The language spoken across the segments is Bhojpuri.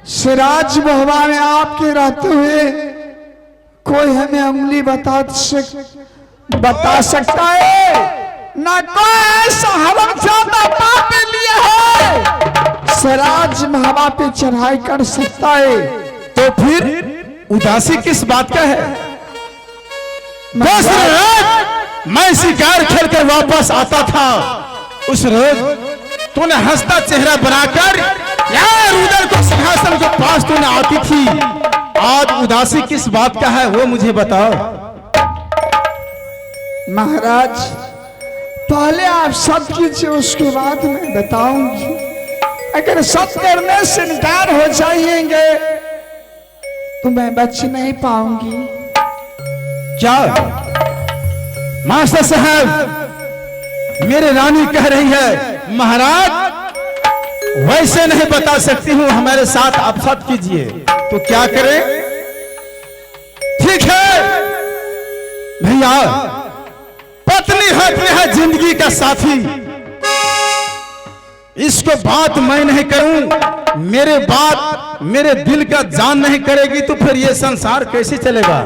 सिराज भगवान में आपके रहते हुए कोई हमें उंगली बता सकता है ना, कोई ऐसा हवन ज्यादा पाप लिया है सिराज महबा पे चढ़ाई कर सकता है। तो फिर उदासी किस बात का है? मैं शिकार खेल कर वापस आता था, उस रोज तूने हंसता चेहरा बनाकर यार उधर को सिंहासन के पास तूने आती थी। आज उदासी किस बात का है वो मुझे बताओ। महाराज पहले आप सब कीजिए, उसके बाद मैं बताऊंगी। अगर सब करने से इनकार हो जाएंगे तो मैं बच नहीं पाऊंगी। क्या मास्टर साहब, मेरे रानी कह रही है महाराज वैसे नहीं बता सकती हूं, हमारे साथ आप साथ कीजिए। तो क्या करें? ठीक है भैया, पत्नी है जिंदगी का साथी, इसको बात मैं नहीं करूं, मेरे बात मेरे दिल का जान नहीं करेगी तो फिर ये संसार कैसे चलेगा?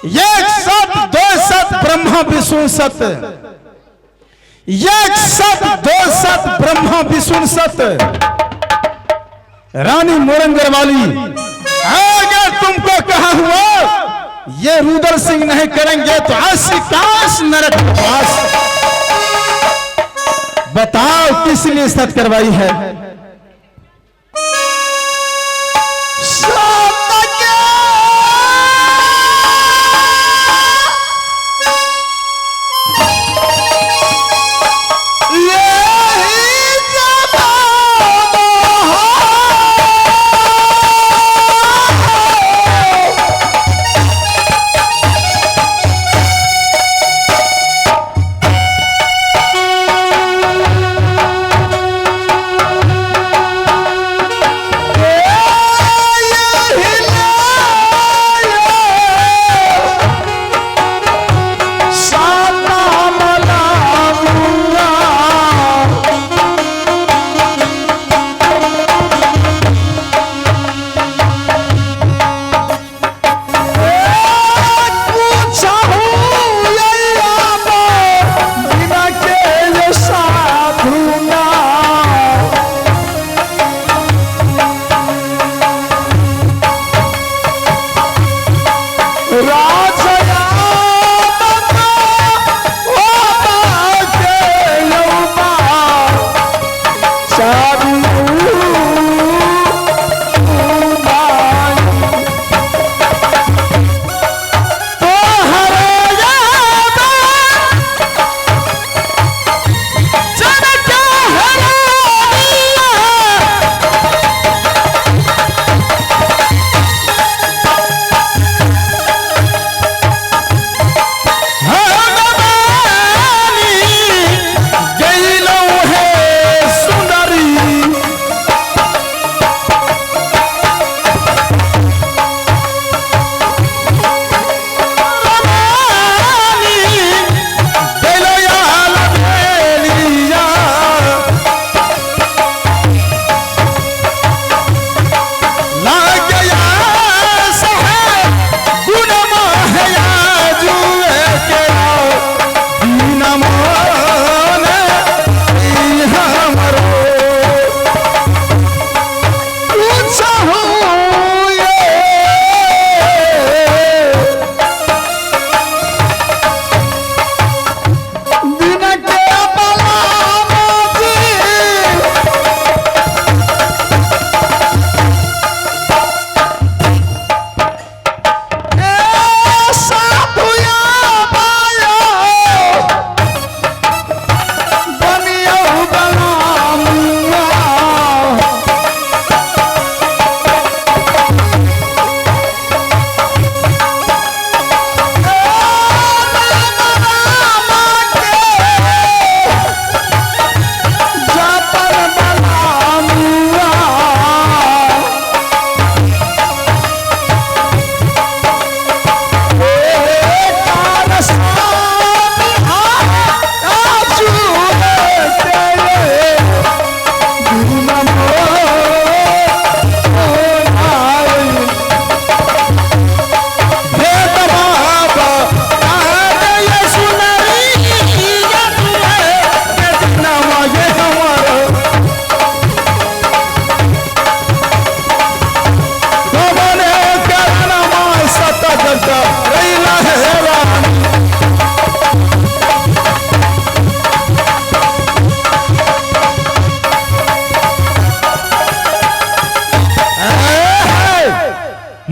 एक सत दो सत ब्रह्मा विष्णु सत, एक सत दो सत ब्रह्मा विष्णु सत। रानी मोरंगर वाली, अगर तुमको कहा हुआ ये रुद्र सिंह नहीं करेंगे तो आशिकाश नरक वास। बताओ किस लिए सत करवाई है?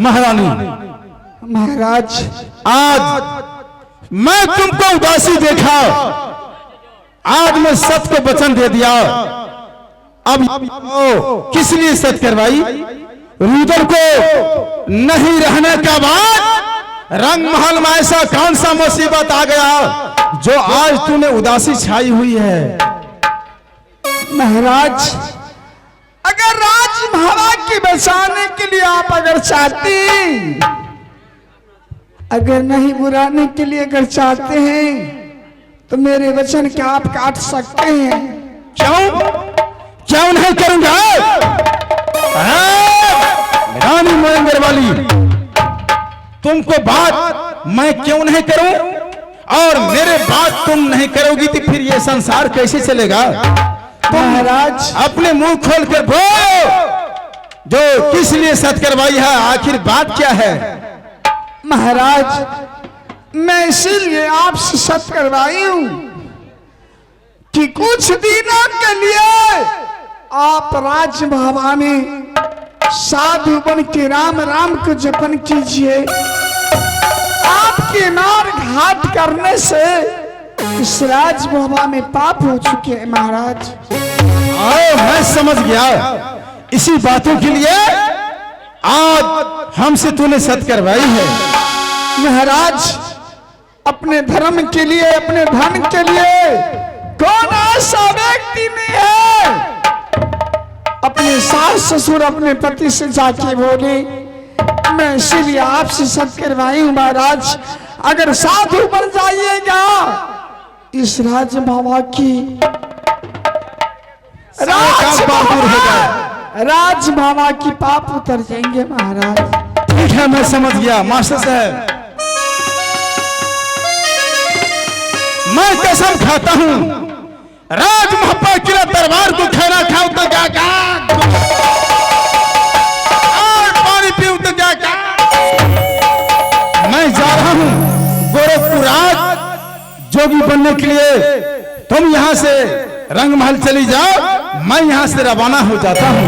महारानी, महाराज आज मैं तुमको उदासी देखा, आज मैं सत्य को वचन दे दिया। अब किस लिए सत्य करवाई? रुदल को नहीं रहने का बाद रंग महल में ऐसा कौन सा मुसीबत आ गया जो आज तूने उदासी छाई हुई है? महाराज, अगर राजमहला के बचाने के लिए आप अगर चाहती, अगर नहीं बुराने के लिए अगर चाहते हैं तो मेरे वचन क्या आप काट सकते हैं? क्यों क्यों नहीं करूंगा? रानी मोयंगर वाली, तुमको बात मैं क्यों नहीं करूं? और मेरे बात तुम नहीं करोगी तो फिर ये संसार कैसे चलेगा? महाराज अपने मुंह खोल कर बोलो, जो किस लिए सत्य करवाई है, आखिर बात क्या है? महाराज, मैं इसीलिए आपसे सत्य करवाई हूं कि कुछ दिनों के लिए आप राजमहल में साधु बन के राम राम को जपन कीजिए। आपके मार घाट करने से इस राजमहल में पाप हो चुके हैं महाराज। आओ, मैं समझ गया। इसी बातों के लिए आज हमसे तूने सत्य करवाई है। महाराज, अपने धर्म के लिए, अपने धन के लिए कौन ऐसा व्यक्ति नहीं है अपने सास ससुर अपने पति से जाके बोले? मैं इसीलिए आपसे सत्य करवाई हूं महाराज, अगर साधु बन जाइएगा इस राजमहल की राजमहल की पाप उतर जाएंगे महाराज। ठीक है, मैं समझ गया मास्टर साहब। मैं कसम खाता हूं, राजमहल किला दरबार को खाना खाऊं तो क्या और पानी पीऊं तो क्या। मैं जा रहा हूं गोरखपुर आज जोगी बनने के लिए। तुम यहां से रंगमहल चली जाओ, मैं यहां से रवाना हो जाता हूं।